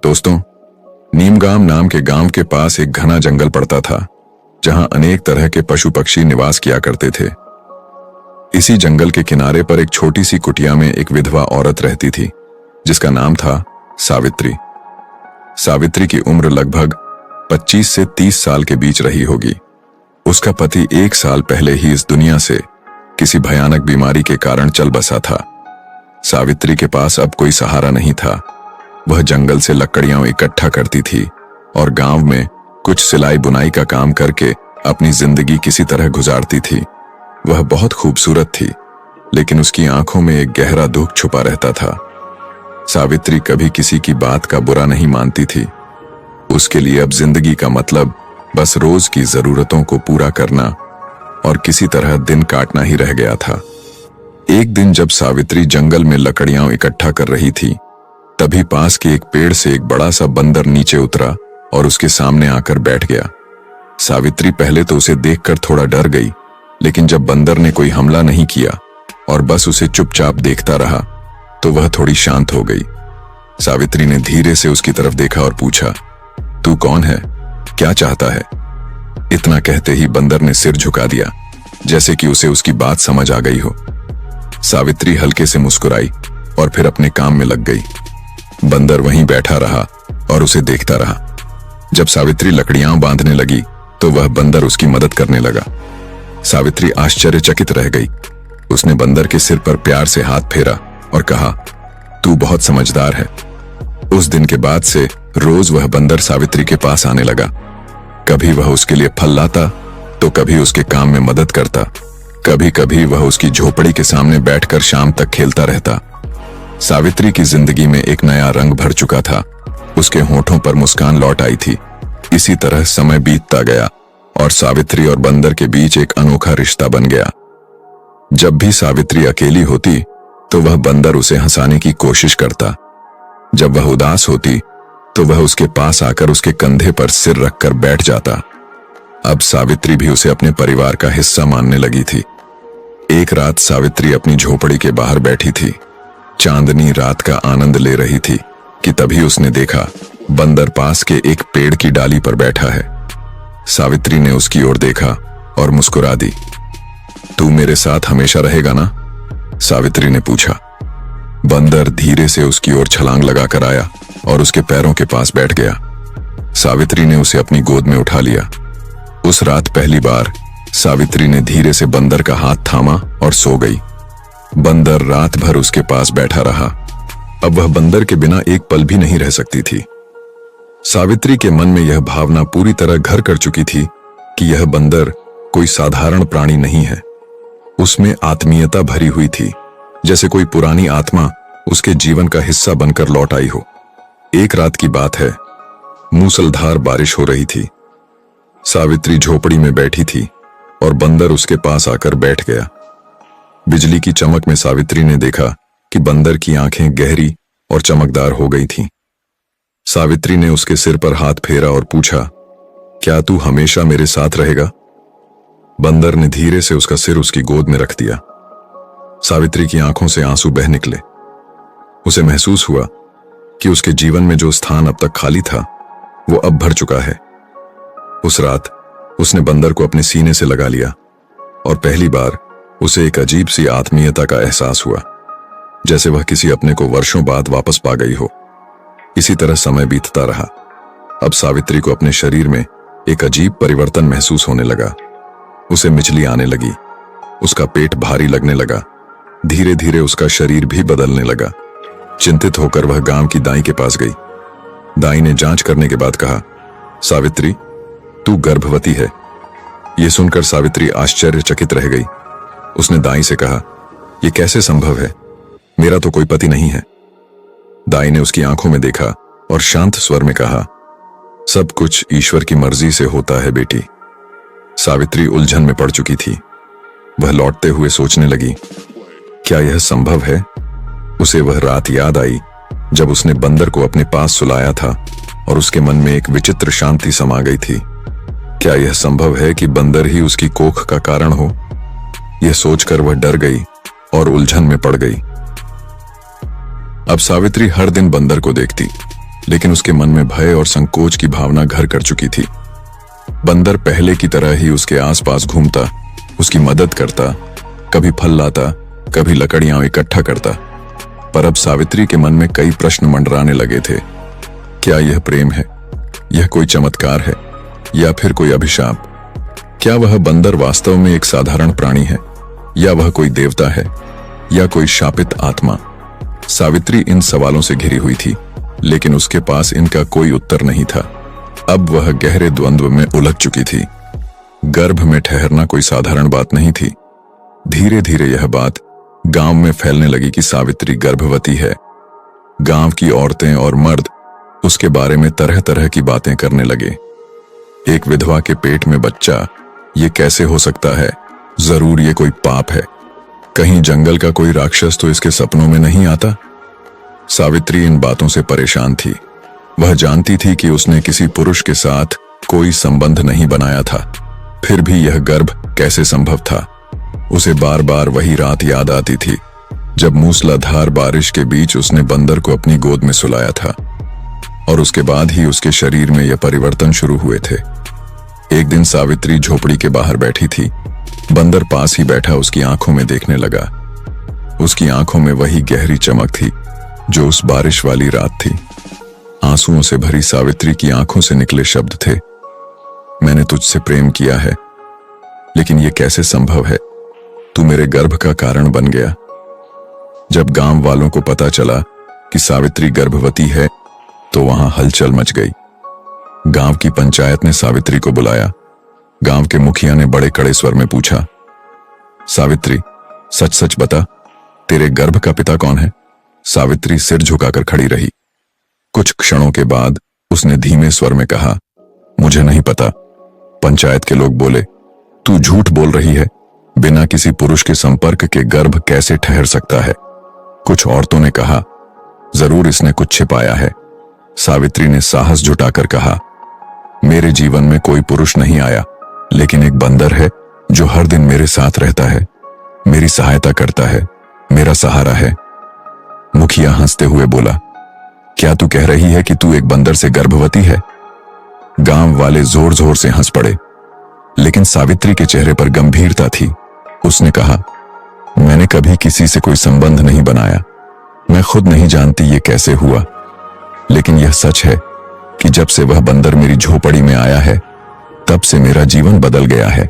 दोस्तों, नीमगाम नाम के गांव के पास एक घना जंगल पड़ता था, जहां अनेक तरह के पशु पक्षी निवास किया करते थे। इसी जंगल के किनारे पर एक छोटी सी कुटिया में एक विधवा औरत रहती थी, जिसका नाम था सावित्री। सावित्री की उम्र लगभग 25 से 30 साल के बीच रही होगी। उसका पति 1 साल पहले ही इस दुनिया से किसी भयानक बीमारी के कारण चल बसा था। सावित्री के पास अब कोई सहारा नहीं था। वह जंगल से लकड़ियां इकट्ठा करती थी और गांव में कुछ सिलाई बुनाई का काम करके अपनी जिंदगी किसी तरह गुजारती थी। वह बहुत खूबसूरत थी, लेकिन उसकी आंखों में एक गहरा दुख छुपा रहता था। सावित्री कभी किसी की बात का बुरा नहीं मानती थी। उसके लिए अब जिंदगी का मतलब बस रोज की जरूरतों को पूरा करना और किसी तरह दिन काटना ही रह गया था। एक दिन जब सावित्री जंगल में लकड़ियां इकट्ठा कर रही थी, तभी पास के एक पेड़ से एक बड़ा सा बंदर नीचे उतरा और उसके सामने आकर बैठ गया। सावित्री पहले तो उसे देखकर थोड़ा डर गई, लेकिन जब बंदर ने कोई हमला नहीं किया और बस उसे चुपचाप देखता रहा, तो वह थोड़ी शांत हो गई। सावित्री ने धीरे से उसकी तरफ देखा और पूछा, तू कौन है? क्या चाहता है? इतना कहते ही बंदर ने सिर झुका दिया, जैसे कि उसे उसकी बात समझ आ गई हो। सावित्री हल्के से मुस्कुराई और फिर अपने काम में लग गई। बंदर वहीं बैठा रहा और उसे देखता रहा। जब सावित्री लकड़ियां बांधने लगी, तो वह बंदर उसकी मदद करने लगा। सावित्री आश्चर्यचकित रह गई। उसने बंदर के सिर पर प्यार से हाथ फेरा और कहा, तू बहुत समझदार है। उस दिन के बाद से रोज वह बंदर सावित्री के पास आने लगा। कभी वह उसके लिए फल लाता, तो कभी उसके काम में मदद करता। कभी कभी वह उसकी झोपड़ी के सामने बैठकर शाम तक खेलता रहता। सावित्री की जिंदगी में एक नया रंग भर चुका था। उसके होठों पर मुस्कान लौट आई थी। इसी तरह समय बीतता गया और सावित्री और बंदर के बीच एक अनोखा रिश्ता बन गया। जब भी सावित्री अकेली होती, तो वह बंदर उसे हंसाने की कोशिश करता। जब वह उदास होती, तो वह उसके पास आकर उसके कंधे पर सिर रखकर बैठ जाता। अब सावित्री भी उसे अपने परिवार का हिस्सा मानने लगी थी। एक रात सावित्री अपनी झोपड़ी के बाहर बैठी थी, चांदनी रात का आनंद ले रही थी कि तभी उसने देखा बंदर पास के एक पेड़ की डाली पर बैठा है। सावित्री ने उसकी ओर देखा और मुस्कुरा दी। तू मेरे साथ हमेशा रहेगा ना? सावित्री ने पूछा। बंदर धीरे से उसकी ओर छलांग लगाकर आया और उसके पैरों के पास बैठ गया। सावित्री ने उसे अपनी गोद में उठा लिया। उस रात पहली बार सावित्री ने धीरे से बंदर का हाथ थामा और सो गई। बंदर रात भर उसके पास बैठा रहा। अब वह बंदर के बिना एक पल भी नहीं रह सकती थी। सावित्री के मन में यह भावना पूरी तरह घर कर चुकी थी कि यह बंदर कोई साधारण प्राणी नहीं है। उसमें आत्मीयता भरी हुई थी, जैसे कोई पुरानी आत्मा उसके जीवन का हिस्सा बनकर लौट आई हो। एक रात की बात है, मूसलधार बारिश हो रही थी। सावित्री झोपड़ी में बैठी थी और बंदर उसके पास आकर बैठ गया। बिजली की चमक में सावित्री ने देखा कि बंदर की आंखें गहरी और चमकदार हो गई थीं। सावित्री ने उसके सिर पर हाथ फेरा और पूछा, क्या तू हमेशा मेरे साथ रहेगा? बंदर ने धीरे से उसका सिर उसकी गोद में रख दिया। सावित्री की आंखों से आंसू बह निकले। उसे महसूस हुआ कि उसके जीवन में जो स्थान अब तक खाली था, वो अब भर चुका है। उस रात उसने बंदर को अपने सीने से लगा लिया और पहली बार उसे एक अजीब सी आत्मीयता का एहसास हुआ, जैसे वह किसी अपने को वर्षों बाद वापस पा गई हो। इसी तरह समय बीतता रहा। अब सावित्री को अपने शरीर में एक अजीब परिवर्तन महसूस होने लगा। उसे मिचली आने लगी। उसका पेट भारी लगने लगा। धीरे धीरे उसका शरीर भी बदलने लगा। चिंतित होकर वह गांव की दाई के पास गई। दाई ने जांच करने के बाद कहा, सावित्री, तू गर्भवती है। यह सुनकर सावित्री आश्चर्यचकित रह गई। उसने दाई से कहा, यह कैसे संभव है? मेरा तो कोई पति नहीं है। दाई ने उसकी आंखों में देखा और शांत स्वर में कहा, सब कुछ ईश्वर की मर्जी से होता है बेटी। सावित्री उलझन में पड़ चुकी थी। वह लौटते हुए सोचने लगी, क्या यह संभव है? उसे वह रात याद आई जब उसने बंदर को अपने पास सुलाया था और उसके मन में एक विचित्र शांति समा गई थी। क्या यह संभव है कि बंदर ही उसकी कोख का कारण हो? यह सोचकर वह डर गई और उलझन में पड़ गई। अब सावित्री हर दिन बंदर को देखती। लेकिन उसके मन में भय और संकोच की भावना घर कर चुकी थी। बंदर पहले की तरह ही उसके आसपास घूमता, उसकी मदद करता, कभी फल लाता, कभी लकड़ियां इकट्ठा करता। पर अब सावित्री के मन में कई प्रश्न मंडराने लगे थे। क्या यह प्रेम है? यह कोई चमत्कार है या फिर कोई अभिशाप? क्या वह बंदर वास्तव में एक साधारण प्राणी है या वह कोई देवता है या कोई शापित आत्मा? सावित्री इन सवालों से घिरी हुई थी, लेकिन उसके पास इनका कोई उत्तर नहीं था। अब वह गहरे द्वंद्व में उलझ चुकी थी। गर्भ में ठहरना कोई साधारण बात नहीं थी। धीरे धीरे यह बात गांव में फैलने लगी कि सावित्री गर्भवती है। गांव की औरतें और मर्द उसके बारे में तरह तरह की बातें करने लगे। एक विधवा के पेट में बच्चा, ये कैसे हो सकता है? जरूर ये कोई पाप है। कहीं जंगल का कोई राक्षस तो इसके सपनों में नहीं आता। सावित्री इन बातों से परेशान थी। वह जानती थी कि उसने किसी पुरुष के साथ कोई संबंध नहीं बनाया था, फिर भी यह गर्भ कैसे संभव था? उसे बार बार वही रात याद आती थी जब मूसलाधार बारिश के बीच उसने बंदर को अपनी गोद में सुलाया था, और उसके बाद ही उसके शरीर में यह परिवर्तन शुरू हुए थे। एक दिन सावित्री झोपड़ी के बाहर बैठी थी। बंदर पास ही बैठा उसकी आंखों में देखने लगा। उसकी आंखों में वही गहरी चमक थी जो उस बारिश वाली रात थी। आंसुओं से भरी सावित्री की आंखों से निकले शब्द थे, मैंने तुझसे प्रेम किया है, लेकिन यह कैसे संभव है? तू मेरे गर्भ का कारण बन गया। जब गांव वालों को पता चला कि सावित्री गर्भवती है तो वहां हलचल मच गई। गांव की पंचायत ने सावित्री को बुलाया। गांव के मुखिया ने बड़े कड़े स्वर में पूछा, सावित्री, सच सच बता, तेरे गर्भ का पिता कौन है? सावित्री सिर झुकाकर खड़ी रही। कुछ क्षणों के बाद उसने धीमे स्वर में कहा, मुझे नहीं पता। पंचायत के लोग बोले, तू झूठ बोल रही है। बिना किसी पुरुष के संपर्क के गर्भ कैसे ठहर सकता है? कुछ औरतों ने कहा, जरूर इसने कुछ छिपाया है। सावित्री ने साहस जुटाकर कहा, मेरे जीवन में कोई पुरुष नहीं आया, लेकिन एक बंदर है जो हर दिन मेरे साथ रहता है, मेरी सहायता करता है, मेरा सहारा है। मुखिया हंसते हुए बोला, क्या तू कह रही है कि तू एक बंदर से गर्भवती है? गांव वाले जोर जोर से हंस पड़े, लेकिन सावित्री के चेहरे पर गंभीरता थी। उसने कहा, मैंने कभी किसी से कोई संबंध नहीं बनाया। मैं खुद नहीं जानती ये कैसे हुआ, लेकिन यह सच है कि जब से वह बंदर मेरी झोपड़ी में आया है, तब से मेरा जीवन बदल गया है।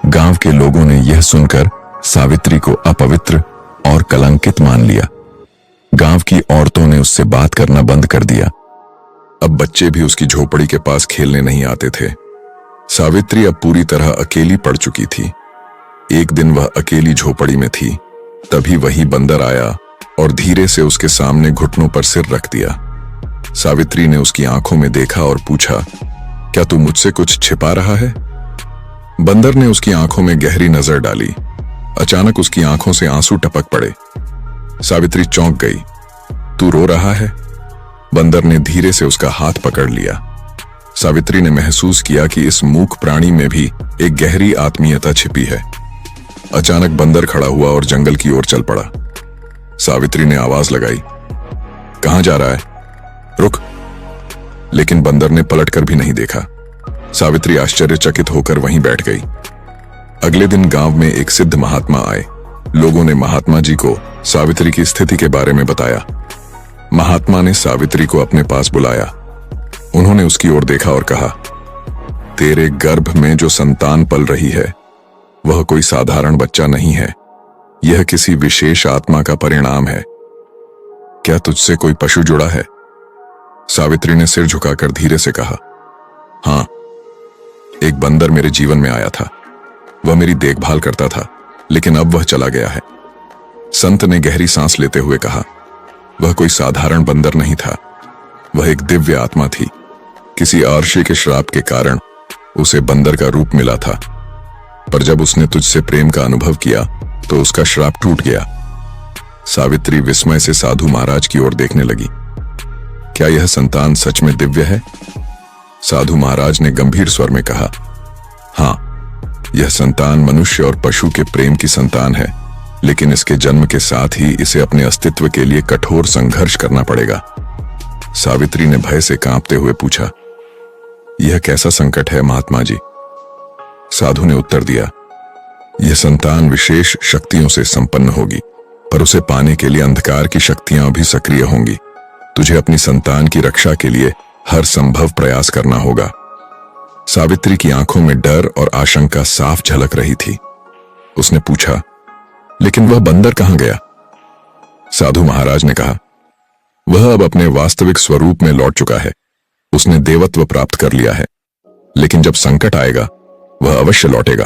गांव के लोगों ने यह सुनकर सावित्री को अपवित्र और कलंकित मान लिया। गांव की औरतों ने उससे बात करना बंद कर दिया। अब बच्चे भी उसकी झोपड़ी के पास खेलने नहीं आते थे। सावित्री अब पूरी तरह अकेली पड़ चुकी थी। एक दिन वह अकेली झोपड़ी में थी, तभी वही बंदर आया और धीरे से उसके सामने घुटनों पर सिर रख दिया। सावित्री ने उसकी आंखों में देखा और पूछा, क्या तू मुझसे कुछ छिपा रहा है? बंदर ने उसकी आंखों में गहरी नजर डाली। अचानक उसकी आंखों से आंसू टपक पड़े। सावित्री चौंक गई। तू रो रहा है? बंदर ने धीरे से उसका हाथ पकड़ लिया। सावित्री ने महसूस किया कि इस मूक प्राणी में भी एक गहरी आत्मीयता छिपी है। अचानक बंदर खड़ा हुआ और जंगल की ओर चल पड़ा। सावित्री ने आवाज लगाई, कहां जा रहा है? रुक। लेकिन बंदर ने पलटकर भी नहीं देखा। सावित्री आश्चर्यचकित होकर वहीं बैठ गई। अगले दिन गांव में एक सिद्ध महात्मा आए। लोगों ने महात्मा जी को सावित्री की स्थिति के बारे में बताया। महात्मा ने सावित्री को अपने पास बुलाया। उन्होंने उसकी ओर देखा और कहा, तेरे गर्भ में जो संतान पल रही है वह कोई साधारण बच्चा नहीं है, यह किसी विशेष आत्मा का परिणाम है। क्या तुझसे कोई पशु जुड़ा है? सावित्री ने सिर झुकाकर धीरे से कहा, हां, एक बंदर मेरे जीवन में आया था। वह मेरी देखभाल करता था, लेकिन अब वह चला गया है। संत ने गहरी सांस लेते हुए कहा, वह कोई साधारण बंदर नहीं था, वह एक दिव्य आत्मा थी। किसी आर्षि के श्राप के कारण उसे बंदर का रूप मिला था, पर जब उसने तुझसे प्रेम का अनुभव किया तो उसका श्राप टूट गया। सावित्री विस्मय से साधु महाराज की ओर देखने लगी। क्या यह संतान सच में दिव्य है? साधु महाराज ने गंभीर स्वर में कहा, हां, यह संतान मनुष्य और पशु के प्रेम की संतान है, लेकिन इसके जन्म के साथ ही इसे अपने अस्तित्व के लिए कठोर संघर्ष करना पड़ेगा। सावित्री ने भय से कांपते हुए पूछा, यह कैसा संकट है महात्मा जी? साधु ने उत्तर दिया, यह संतान विशेष शक्तियों से संपन्न होगी, पर उसे पाने के लिए अंधकार की शक्तियां भी सक्रिय होंगी। तुझे अपनी संतान की रक्षा के लिए हर संभव प्रयास करना होगा। सावित्री की आंखों में डर और आशंका साफ झलक रही थी। उसने पूछा, लेकिन वह बंदर कहां गया? साधु महाराज ने कहा, वह अब अपने वास्तविक स्वरूप में लौट चुका है। उसने देवत्व प्राप्त कर लिया है, लेकिन जब संकट आएगा वह अवश्य लौटेगा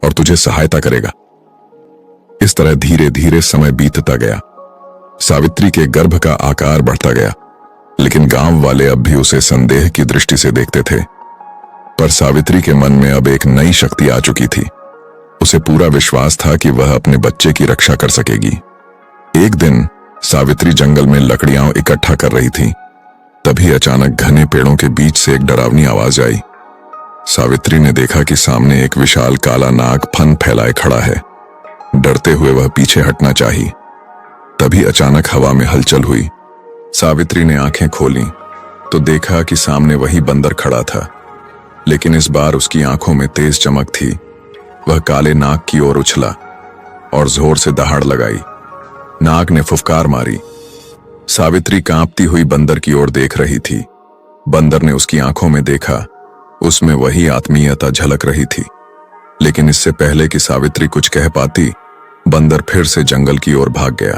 और तुझे सहायता करेगा। इस तरह धीरे धीरे समय बीतता गया। सावित्री के गर्भ का आकार बढ़ता गया, लेकिन गांव वाले अब भी उसे संदेह की दृष्टि से देखते थे। पर सावित्री के मन में अब एक नई शक्ति आ चुकी थी। उसे पूरा विश्वास था कि वह अपने बच्चे की रक्षा कर सकेगी। एक दिन सावित्री जंगल में लकड़ियां इकट्ठा कर रही थी। तभी अचानक घने पेड़ों के बीच से एक डरावनी आवाज आई। सावित्री ने देखा कि सामने एक विशाल काला नाग फन फैलाए खड़ा है। डरते हुए वह पीछे हटना चाही। तभी अचानक हवा में हलचल हुई। सावित्री ने आंखें खोलीं तो देखा कि सामने वही बंदर खड़ा था, लेकिन इस बार उसकी आंखों में तेज चमक थी। वह काले नाग की ओर उछला और जोर से दहाड़ लगाई। नाग ने फुफकार मारी। सावित्री कांपती हुई बंदर की ओर देख रही थी। बंदर ने उसकी आंखों में देखा। उसमें वही आत्मीयता झलक रही थी, लेकिन इससे पहले कि सावित्री कुछ कह पाती, बंदर फिर से जंगल की ओर भाग गया।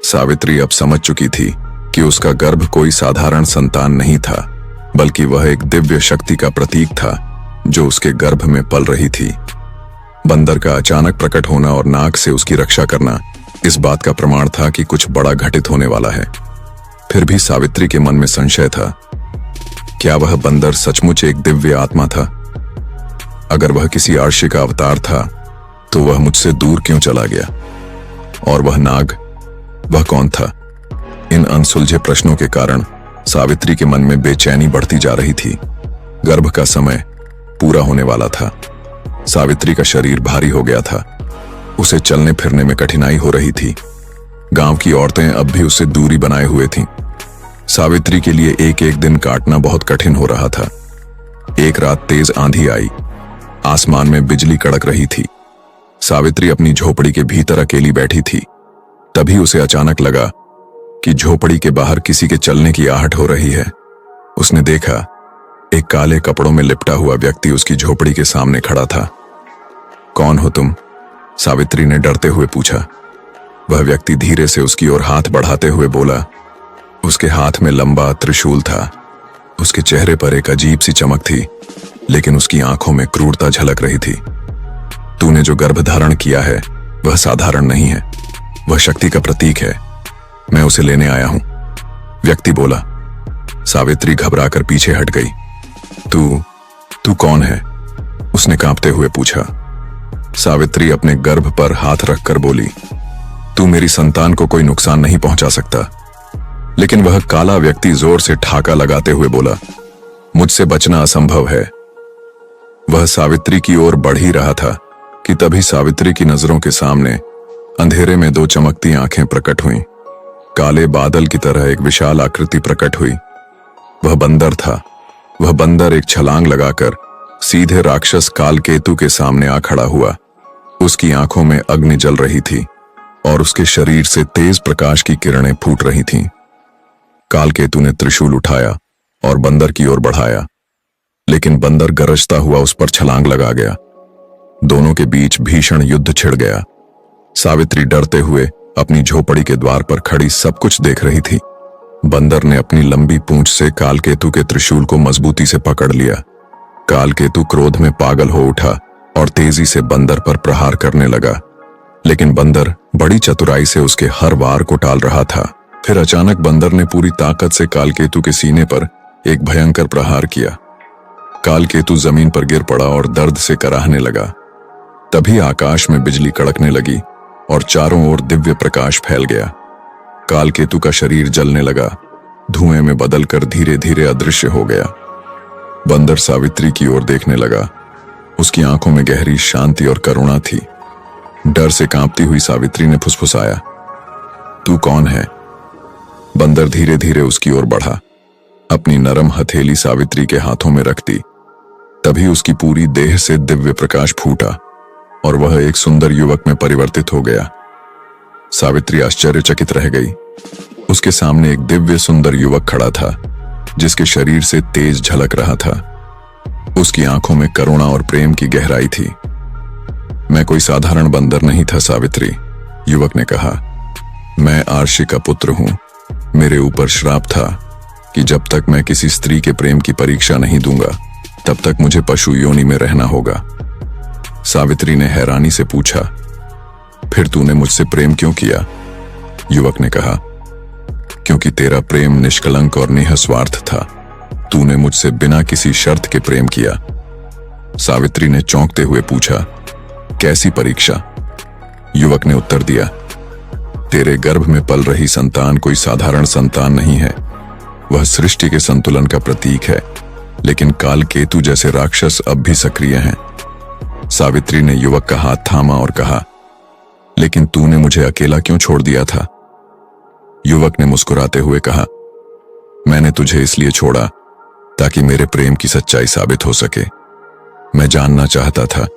सावित्री अब समझ चुकी थी कि उसका गर्भ कोई साधारण संतान नहीं था, बल्कि वह एक दिव्य शक्ति का प्रतीक था जो उसके गर्भ में पल रही थी। बंदर का अचानक प्रकट होना और नाग से उसकी रक्षा करना इस बात का प्रमाण था कि कुछ बड़ा घटित होने वाला है। फिर भी सावित्री के मन में संशय था। क्या वह बंदर सचमुच एक दिव्य आत्मा था? अगर वह किसी अर्षि का अवतार था तो वह मुझसे दूर क्यों चला गया? और वह नाग, वह कौन था? इन अनसुलझे प्रश्नों के कारण सावित्री के मन में बेचैनी बढ़ती जा रही थी। गर्भ का समय पूरा होने वाला था। सावित्री का शरीर भारी हो गया था। उसे चलने फिरने में कठिनाई हो रही थी। गांव की औरतें अब भी उससे दूरी बनाए हुए थीं। सावित्री के लिए एक एक दिन काटना बहुत कठिन हो रहा था। एक रात तेज आंधी आई। आसमान में बिजली कड़क रही थी। सावित्री अपनी झोपड़ी के भीतर अकेली बैठी थी। तभी उसे अचानक लगा कि झोपड़ी के बाहर किसी के चलने की आहट हो रही है। उसने देखा, एक काले कपड़ों में लिपटा हुआ व्यक्ति उसकी झोपड़ी के सामने खड़ा था। कौन हो तुम? सावित्री ने डरते हुए पूछा। वह व्यक्ति धीरे से उसकी ओर हाथ बढ़ाते हुए बोला। उसके हाथ में लंबा त्रिशूल था। उसके चेहरे पर एक अजीब सी चमक थी, लेकिन उसकी आंखों में क्रूरता झलक रही थी। तूने जो गर्भ धारण किया है वह साधारण नहीं है, वह शक्ति का प्रतीक है। मैं उसे लेने आया हूं, व्यक्ति बोला। सावित्री घबराकर पीछे हट गई। तू कौन है? उसने कांपते हुए पूछा। सावित्री अपने गर्भ पर हाथ रखकर बोली, तू मेरी संतान को कोई नुकसान नहीं पहुंचा सकता। लेकिन वह काला व्यक्ति जोर से ठाका लगाते हुए बोला, मुझसे बचना असंभव है। वह सावित्री की ओर बढ़ ही रहा था कि तभी सावित्री की नजरों के सामने अंधेरे में दो चमकती आंखें प्रकट हुईं। काले बादल की तरह एक विशाल आकृति प्रकट हुई। वह बंदर था। वह बंदर एक छलांग लगाकर सीधे राक्षस कालकेतु के सामने आ खड़ा हुआ। उसकी आंखों में अग्नि जल रही थी और उसके शरीर से तेज प्रकाश की किरणें फूट रही थीं। कालकेतु ने त्रिशूल उठाया और बंदर की ओर बढ़ाया, लेकिन बंदर गरजता हुआ उस पर छलांग लगा गया। दोनों के बीच भीषण युद्ध छिड़ गया। सावित्री डरते हुए अपनी झोपड़ी के द्वार पर खड़ी सब कुछ देख रही थी। बंदर ने अपनी लंबी पूंछ से कालकेतु के त्रिशूल को मजबूती से पकड़ लिया। कालकेतु क्रोध में पागल हो उठा और तेजी से बंदर पर प्रहार करने लगा, लेकिन बंदर बड़ी चतुराई से उसके हर वार को टाल रहा था। फिर अचानक बंदर ने पूरी ताकत से कालकेतु के सीने पर एक भयंकर प्रहार किया। कालकेतु जमीन पर गिर पड़ा और दर्द से कराहने लगा। तभी आकाश में बिजली कड़कने लगी और चारों ओर दिव्य प्रकाश फैल गया। कालकेतु का शरीर जलने लगा, धुएं में बदलकर धीरे धीरे अदृश्य हो गया। बंदर सावित्री की ओर देखने लगा। उसकी आंखों में गहरी शांति और करुणा थी। डर से कांपती हुई सावित्री ने फुसफुसाया, तू कौन है? बंदर धीरे धीरे उसकी ओर बढ़ा, अपनी नरम हथेली सावित्री के हाथों में रख दी। तभी उसकी पूरी देह से दिव्य प्रकाश फूटा और वह एक सुंदर युवक में परिवर्तित हो गया। सावित्री आश्चर्यचकित रह गई। उसके सामने एक दिव्य सुंदर युवक खड़ा था, जिसके शरीर से तेज झलक रहा था। उसकी आंखों में करुणा और प्रेम की गहराई थी। मैं कोई साधारण बंदर नहीं था सावित्री, युवक ने कहा। मैं आर्षि का पुत्र हूं। मेरे ऊपर श्राप था कि जब तक मैं किसी स्त्री के प्रेम की परीक्षा नहीं दूंगा, तब तक मुझे पशु योनि में रहना होगा। सावित्री ने हैरानी से पूछा, फिर तूने मुझसे प्रेम क्यों किया? युवक ने कहा, क्योंकि तेरा प्रेम निष्कलंक और निःस्वार्थ था। तूने मुझसे बिना किसी शर्त के प्रेम किया। सावित्री ने चौंकते हुए पूछा, कैसी परीक्षा? युवक ने उत्तर दिया, तेरे गर्भ में पल रही संतान कोई साधारण संतान नहीं है। वह सृष्टि के संतुलन का प्रतीक है, लेकिन काल केतु जैसे राक्षस अब भी सक्रिय हैं। सावित्री ने युवक का हाथ थामा और कहा, लेकिन तूने मुझे अकेला क्यों छोड़ दिया था? युवक ने मुस्कुराते हुए कहा, मैंने तुझे इसलिए छोड़ा ताकि मेरे प्रेम की सच्चाई साबित हो सके। मैं जानना चाहता था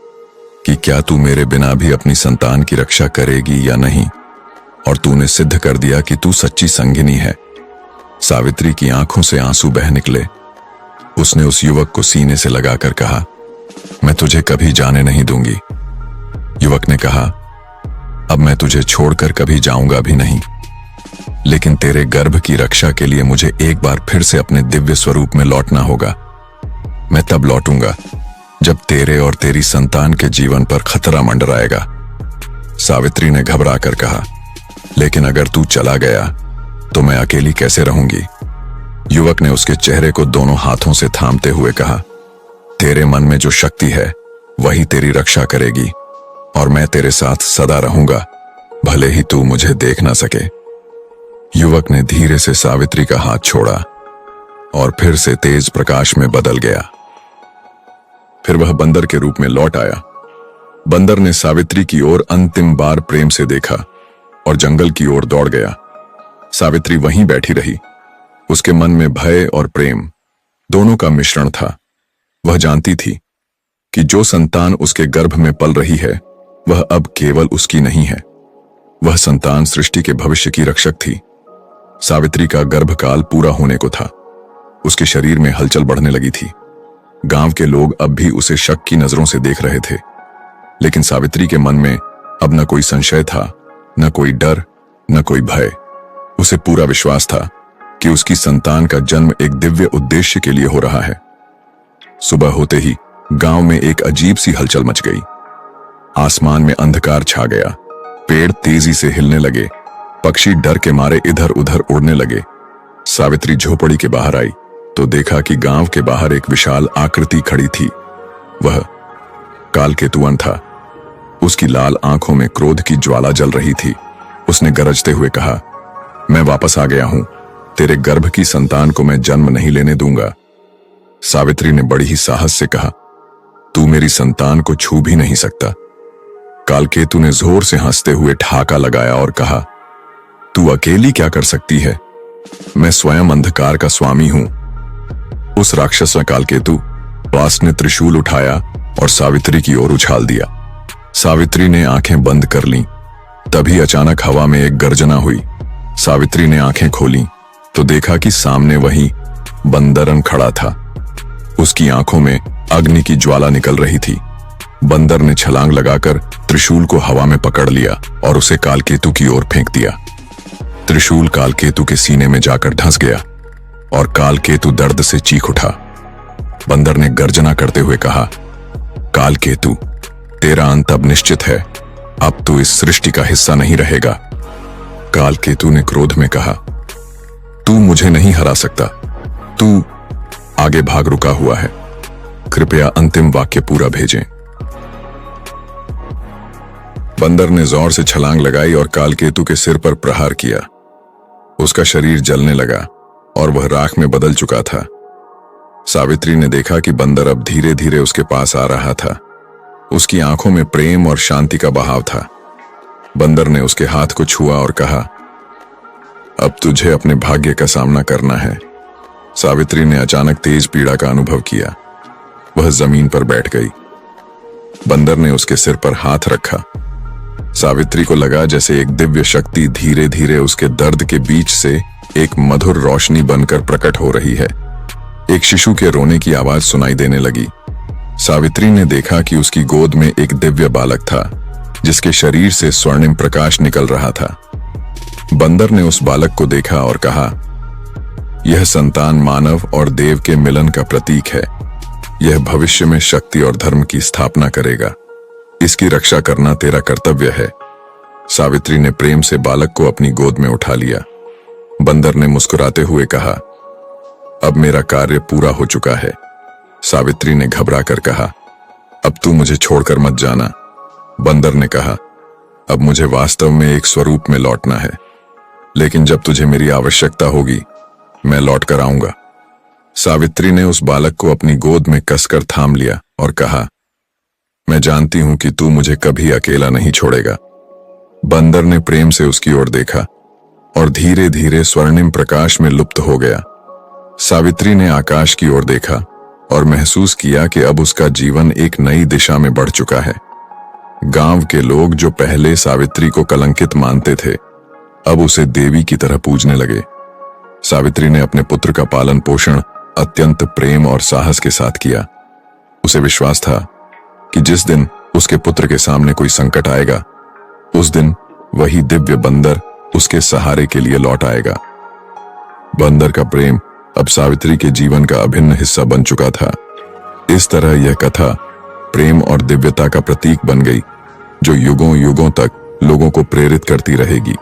कि क्या तू मेरे बिना भी अपनी संतान की रक्षा करेगी या नहीं, और तूने सिद्ध कर दिया कि तू सच्ची संगिनी है। सावित्री की आंखों से आंसू बह निकले। उसने उस युवक को सीने से लगाकर कहा, मैं तुझे कभी जाने नहीं दूंगी। युवक ने कहा, अब मैं तुझे छोड़कर कभी जाऊंगा भी नहीं, लेकिन तेरे गर्भ की रक्षा के लिए मुझे एक बार फिर से अपने दिव्य स्वरूप में लौटना होगा। मैं तब लौटूंगा जब तेरे और तेरी संतान के जीवन पर खतरा मंडराएगा। सावित्री ने घबराकर कहा, लेकिन अगर तू चला गया तो मैं अकेली कैसे रहूंगी? युवक ने उसके चेहरे को दोनों हाथों से थामते हुए कहा, तेरे मन में जो शक्ति है वही तेरी रक्षा करेगी, और मैं तेरे साथ सदा रहूंगा, भले ही तू मुझे देख ना सके। युवक ने धीरे से सावित्री का हाथ छोड़ा और फिर से तेज प्रकाश में बदल गया। फिर वह बंदर के रूप में लौट आया। बंदर ने सावित्री की ओर अंतिम बार प्रेम से देखा और जंगल की ओर दौड़ गया। सावित्री वहीं बैठी रही। उसके मन में भय और प्रेम दोनों का मिश्रण था। वह जानती थी कि जो संतान उसके गर्भ में पल रही है वह अब केवल उसकी नहीं है। वह संतान सृष्टि के भविष्य की रक्षक थी। सावित्री का गर्भकाल पूरा होने को था। उसके शरीर में हलचल बढ़ने लगी थी। गांव के लोग अब भी उसे शक की नजरों से देख रहे थे, लेकिन सावित्री के मन में अब न कोई संशय था, न कोई डर, न कोई भय। उसे पूरा विश्वास था कि उसकी संतान का जन्म एक दिव्य उद्देश्य के लिए हो रहा है। सुबह होते ही गांव में एक अजीब सी हलचल मच गई। आसमान में अंधकार छा गया। पेड़ तेजी से हिलने लगे। पक्षी डर के मारे इधर उधर उड़ने लगे। सावित्री झोपड़ी के बाहर आई तो देखा कि गांव के बाहर एक विशाल आकृति खड़ी थी। वह कालकेतुवन था। उसकी लाल आंखों में क्रोध की ज्वाला जल रही थी। उसने गरजते हुए कहा, मैं वापस आ गया हूं। तेरे गर्भ की संतान को मैं जन्म नहीं लेने दूंगा। सावित्री ने बड़ी ही साहस से कहा, तू मेरी संतान को छू भी नहीं सकता। कालकेतु ने जोर से हंसते हुए ठहाका लगाया और कहा, तू अकेली क्या कर सकती है? मैं स्वयं अंधकार का स्वामी हूं। उस राक्षस कालकेतु पास ने त्रिशूल उठाया और सावित्री की ओर उछाल दिया। सावित्री ने आंखें बंद कर लीं। तभी अचानक हवा में एक गर्जना हुई। सावित्री ने आंखें खोलीं तो देखा कि सामने वही बंदरन खड़ा था। उसकी आंखों में अग्नि की ज्वाला निकल रही थी। बंदर ने छलांग लगाकर त्रिशूल को हवा में पकड़ लिया और उसे कालकेतु की ओर फेंक दिया। त्रिशूल कालकेतु के सीने में जाकर धंस गया और कालकेतु दर्द से चीख उठा। बंदर ने गर्जना करते हुए कहा, कालकेतु, तेरा अंत अब निश्चित है। अब तू इस सृष्टि का हिस्सा नहीं रहेगा। कालकेतु ने क्रोध में कहा, तू मुझे नहीं हरा सकता। तू आगे भाग रुका हुआ है। कृपया अंतिम वाक्य पूरा भेजें। बंदर ने जोर से छलांग लगाई और कालकेतु के सिर पर प्रहार किया। उसका शरीर जलने लगा और वह राख में बदल चुका था। सावित्री ने देखा कि बंदर अब धीरे धीरे उसके पास आ रहा था। उसकी आंखों में प्रेम और शांति का बहाव था। बंदर ने उसके हाथ को छुआ और कहा, अब तुझे अपने भाग्य का सामना करना है। सावित्री ने अचानक तेज पीड़ा का अनुभव किया। वह जमीन पर बैठ गई। बंदर ने उसके सिर पर हाथ रखा। सावित्री को लगा जैसे एक दिव्य शक्ति धीरे धीरे उसके दर्द के बीच से एक मधुर रोशनी बनकर प्रकट हो रही है। एक शिशु के रोने की आवाज सुनाई देने लगी। सावित्री ने देखा कि उसकी गोद में एक दिव्य बालक था, जिसके शरीर से स्वर्णिम प्रकाश निकल रहा था। बंदर ने उस बालक को देखा और कहा, यह संतान मानव और देव के मिलन का प्रतीक है। यह भविष्य में शक्ति और धर्म की स्थापना करेगा। इसकी रक्षा करना तेरा कर्तव्य है। सावित्री ने प्रेम से बालक को अपनी गोद में उठा लिया। बंदर ने मुस्कुराते हुए कहा, अब मेरा कार्य पूरा हो चुका है। सावित्री ने घबरा कर कहा, अब तू मुझे छोड़कर मत जाना। बंदर ने कहा, अब मुझे वास्तव में एक स्वरूप में लौटना है, लेकिन जब तुझे मेरी आवश्यकता होगी मैं लौट कर आऊंगा। सावित्री ने उस बालक को अपनी गोद में कसकर थाम लिया और कहा, मैं जानती हूं कि तू मुझे कभी अकेला नहीं छोड़ेगा। बंदर ने प्रेम से उसकी ओर देखा और धीरे धीरे स्वर्णिम प्रकाश में लुप्त हो गया। सावित्री ने आकाश की ओर देखा और महसूस किया कि अब उसका जीवन एक नई दिशा में बढ़ चुका है। गांव के लोग जो पहले सावित्री को कलंकित मानते थे, अब उसे देवी की तरह पूजने लगे। सावित्री ने अपने पुत्र का पालन पोषण अत्यंत प्रेम और साहस के साथ किया। उसे विश्वास था कि जिस दिन उसके पुत्र के सामने कोई संकट आएगा, उस दिन वही दिव्य बंदर उसके सहारे के लिए लौट आएगा। बंदर का प्रेम अब सावित्री के जीवन का अभिन्न हिस्सा बन चुका था। इस तरह यह कथा प्रेम और दिव्यता का प्रतीक बन गई, जो युगों युगों तक लोगों को प्रेरित करती रहेगी।